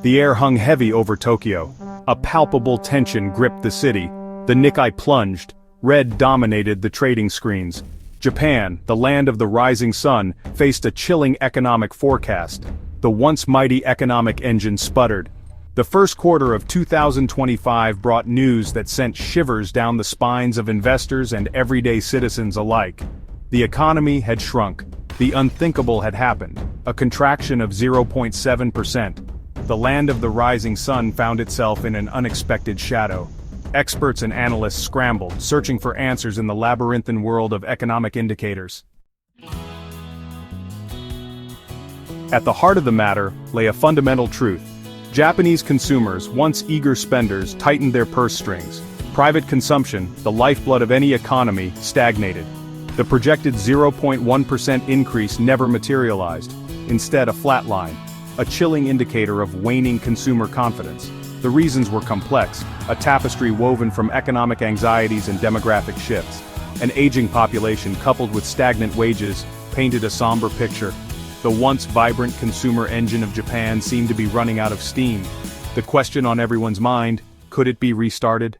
The air hung heavy over Tokyo. A palpable tension gripped the city. The Nikkei plunged. Red dominated the trading screens. Japan, the land of the rising sun, faced a chilling economic forecast. The once mighty economic engine sputtered. The first quarter of 2025 brought news that sent shivers down the spines of investors and everyday citizens alike. The economy had shrunk. The unthinkable had happened. A contraction of 0.7%. The land of the rising sun found itself in an unexpected shadow. Experts and analysts scrambled, searching for answers in the labyrinthine world of economic indicators. At the heart of the matter lay a fundamental truth. Japanese consumers, once eager spenders, tightened their purse strings. Private consumption, the lifeblood of any economy, stagnated. The projected 0.1% increase never materialized. Instead, a flat line. A chilling indicator of waning consumer confidence. The reasons were complex, a tapestry woven from economic anxieties and demographic shifts. An aging population coupled with stagnant wages painted a somber picture. The once vibrant consumer engine of Japan seemed to be running out of steam. The question on everyone's mind, could it be restarted?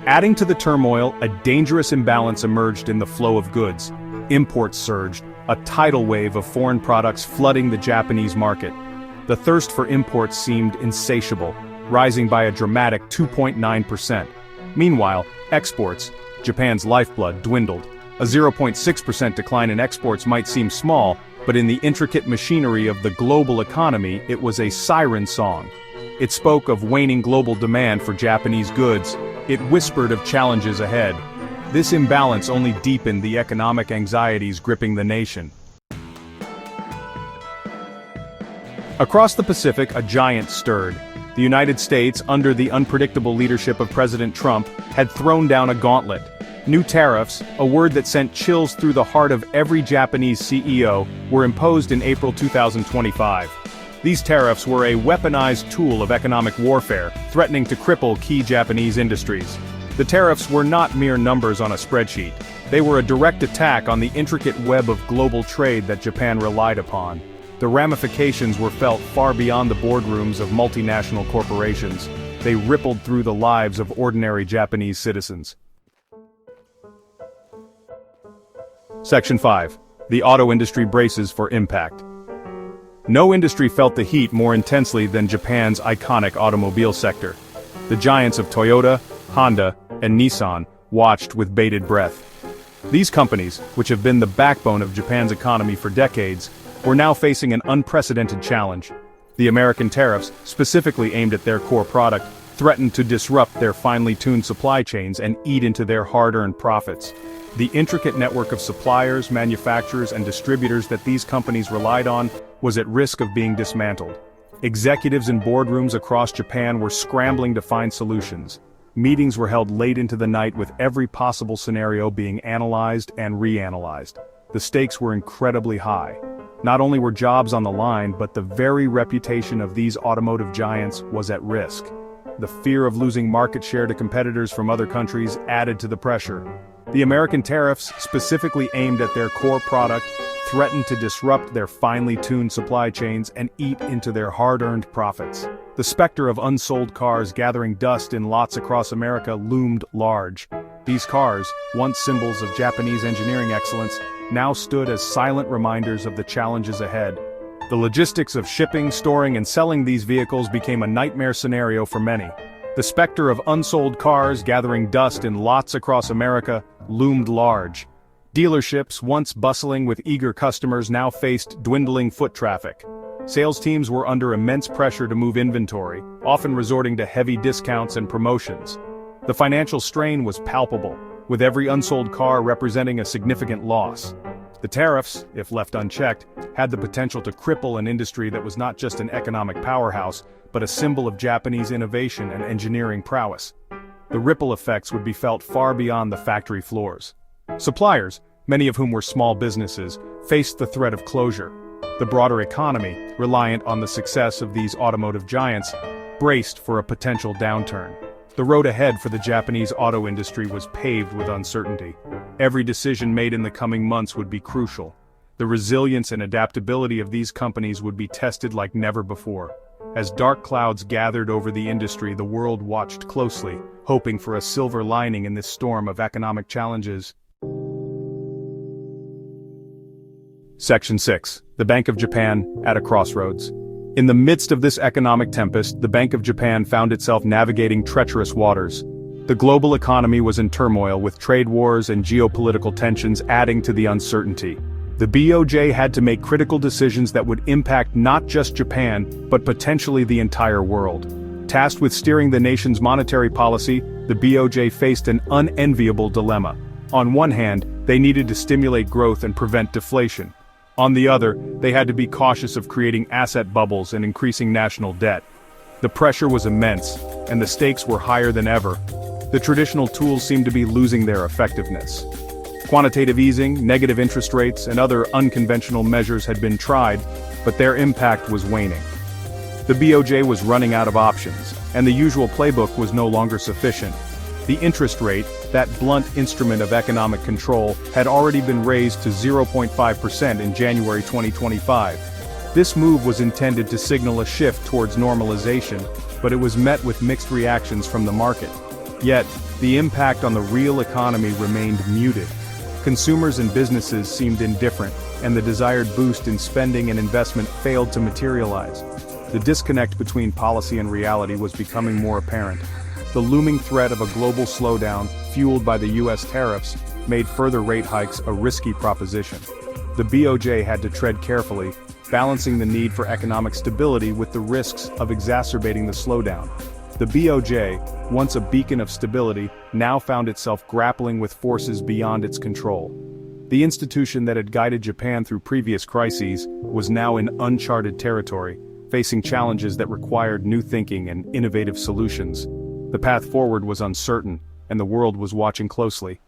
Adding to the turmoil, a dangerous imbalance emerged in the flow of goods. Imports surged, a tidal wave of foreign products flooding the Japanese market. The thirst for imports seemed insatiable, rising by a dramatic 2.9%. Meanwhile, exports, Japan's lifeblood, dwindled. A 0.6% decline in exports might seem small, but in the intricate machinery of the global economy, it was a siren song. It spoke of waning global demand for Japanese goods. It whispered of challenges ahead. This imbalance only deepened the economic anxieties gripping the nation. Across the Pacific, a giant stirred. The United States, under the unpredictable leadership of President Trump, had thrown down a gauntlet. New tariffs, a word that sent chills through the heart of every Japanese CEO, were imposed in April 2025. These tariffs were a weaponized tool of economic warfare, threatening to cripple key Japanese industries. The tariffs were not mere numbers on a spreadsheet. They were a direct attack on the intricate web of global trade that Japan relied upon. The ramifications were felt far beyond the boardrooms of multinational corporations. They rippled through the lives of ordinary Japanese citizens. Section 5. The auto industry braces for impact. No industry felt the heat more intensely than Japan's iconic automobile sector. The giants of Toyota, Honda, and Nissan watched with bated breath. These companies, which have been the backbone of Japan's economy for decades, were now facing an unprecedented challenge. The American tariffs, specifically aimed at their core product, threatened to disrupt their finely tuned supply chains and eat into their hard-earned profits. The intricate network of suppliers, manufacturers, and distributors that these companies relied on was at risk of being dismantled. Executives in boardrooms across Japan were scrambling to find solutions. Meetings were held late into the night with every possible scenario being analyzed and reanalyzed. The stakes were incredibly high. Not only were jobs on the line, but the very reputation of these automotive giants was at risk. The fear of losing market share to competitors from other countries added to the pressure. The American tariffs, specifically aimed at their core product, threatened to disrupt their finely tuned supply chains and eat into their hard-earned profits. The specter of unsold cars gathering dust in lots across America loomed large. These cars, once symbols of Japanese engineering excellence, now stood as silent reminders of the challenges ahead. The logistics of shipping, storing, and selling these vehicles became a nightmare scenario for many. The specter of unsold cars gathering dust in lots across America loomed large. Dealerships, once bustling with eager customers, now faced dwindling foot traffic. Sales teams were under immense pressure to move inventory, often resorting to heavy discounts and promotions. The financial strain was palpable, with every unsold car representing a significant loss. The tariffs, if left unchecked, had the potential to cripple an industry that was not just an economic powerhouse, but a symbol of Japanese innovation and engineering prowess. The ripple effects would be felt far beyond the factory floors. Suppliers, many of whom were small businesses, faced the threat of closure. The broader economy, reliant on the success of these automotive giants, braced for a potential downturn. The road ahead for the Japanese auto industry was paved with uncertainty. Every decision made in the coming months would be crucial. The resilience and adaptability of these companies would be tested like never before. As dark clouds gathered over the industry, the world watched closely, hoping for a silver lining in this storm of economic challenges. Section 6. The Bank of Japan, at a crossroads. In the midst of this economic tempest, the Bank of Japan found itself navigating treacherous waters. The global economy was in turmoil, with trade wars and geopolitical tensions adding to the uncertainty. The BOJ had to make critical decisions that would impact not just Japan, but potentially the entire world. Tasked with steering the nation's monetary policy, the BOJ faced an unenviable dilemma. On one hand, they needed to stimulate growth and prevent deflation. On the other, they had to be cautious of creating asset bubbles and increasing national debt. The pressure was immense, and the stakes were higher than ever. The traditional tools seemed to be losing their effectiveness. Quantitative easing, negative interest rates, and other unconventional measures had been tried, but their impact was waning. The BOJ was running out of options, and the usual playbook was no longer sufficient. The interest rate, that blunt instrument of economic control, had already been raised to 0.5% in January 2025. This move was intended to signal a shift towards normalization, but it was met with mixed reactions from the market. Yet, the impact on the real economy remained muted. Consumers and businesses seemed indifferent, and the desired boost in spending and investment failed to materialize. The disconnect between policy and reality was becoming more apparent. The looming threat of a global slowdown, fueled by the U.S. tariffs, made further rate hikes a risky proposition. The BOJ had to tread carefully, balancing the need for economic stability with the risks of exacerbating the slowdown. The BOJ, once a beacon of stability, now found itself grappling with forces beyond its control. The institution that had guided Japan through previous crises was now in uncharted territory, facing challenges that required new thinking and innovative solutions. The path forward was uncertain, and the world was watching closely.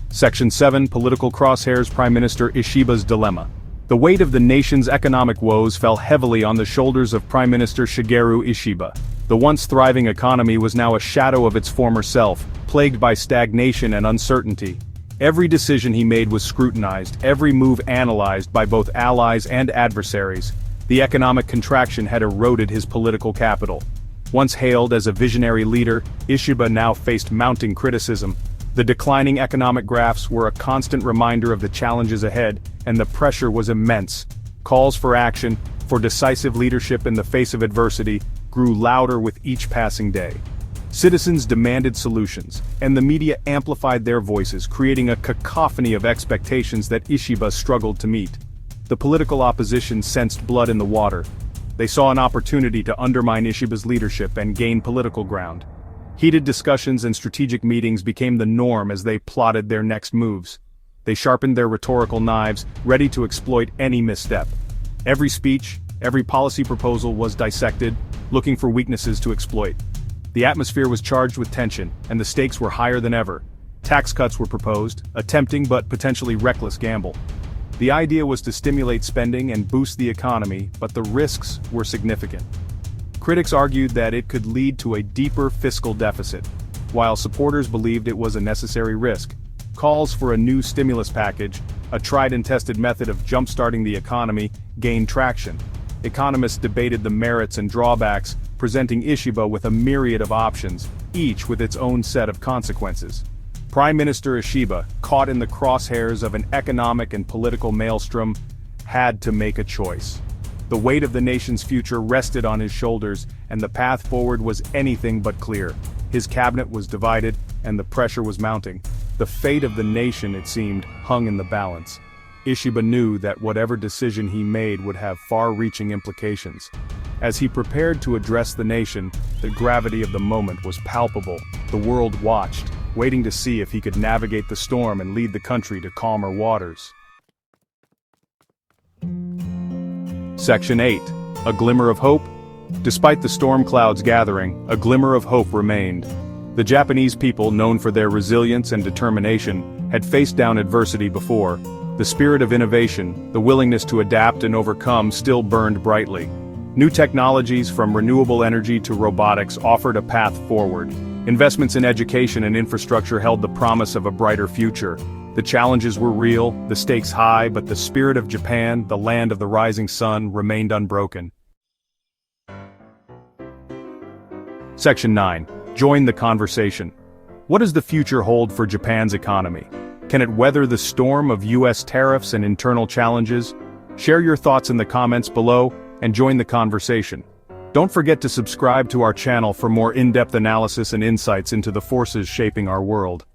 Section 7. Political crosshairs. Prime Minister Ishiba's dilemma. The weight of the nation's economic woes fell heavily on the shoulders of Prime Minister Shigeru Ishiba. The once thriving economy was now a shadow of its former self, plagued by stagnation and uncertainty. Every decision he made was scrutinized, every move analyzed by both allies and adversaries. The economic contraction had eroded his political capital. Once hailed as a visionary leader, Ishiba now faced mounting criticism. The declining economic graphs were a constant reminder of the challenges ahead, and the pressure was immense. Calls for action, for decisive leadership in the face of adversity, grew louder with each passing day. Citizens demanded solutions, and the media amplified their voices, creating a cacophony of expectations that Ishiba struggled to meet. The political opposition sensed blood in the water. They saw an opportunity to undermine Ishiba's leadership and gain political ground. Heated discussions and strategic meetings became the norm as they plotted their next moves. They sharpened their rhetorical knives, ready to exploit any misstep. Every speech, every policy proposal was dissected, looking for weaknesses to exploit. The atmosphere was charged with tension, and the stakes were higher than ever. Tax cuts were proposed, a tempting but potentially reckless gamble. The idea was to stimulate spending and boost the economy, but the risks were significant. Critics argued that it could lead to a deeper fiscal deficit, while supporters believed it was a necessary risk. Calls for a new stimulus package, a tried and tested method of jump-starting the economy, gained traction. Economists debated the merits and drawbacks, presenting Ishiba with a myriad of options, each with its own set of consequences. Prime Minister Ishiba, caught in the crosshairs of an economic and political maelstrom, had to make a choice. The weight of the nation's future rested on his shoulders, and the path forward was anything but clear. His cabinet was divided, and the pressure was mounting. The fate of the nation, it seemed, hung in the balance. Ishiba knew that whatever decision he made would have far-reaching implications. As he prepared to address the nation, the gravity of the moment was palpable. The world watched, waiting to see if he could navigate the storm and lead the country to calmer waters. Section 8. A glimmer of hope. Despite the storm clouds gathering, a glimmer of hope remained. The Japanese people, known for their resilience and determination, had faced down adversity before. The spirit of innovation, the willingness to adapt and overcome, still burned brightly. New technologies, from renewable energy to robotics, offered a path forward. Investments in education and infrastructure held the promise of a brighter future. The challenges were real, the stakes high, but the spirit of Japan, the land of the rising sun, remained unbroken. Section 9. Join the conversation. What does the future hold for Japan's economy? Can it weather the storm of US tariffs and internal challenges? Share your thoughts in the comments below and join the conversation. Don't forget to subscribe to our channel for more in-depth analysis and insights into the forces shaping our world.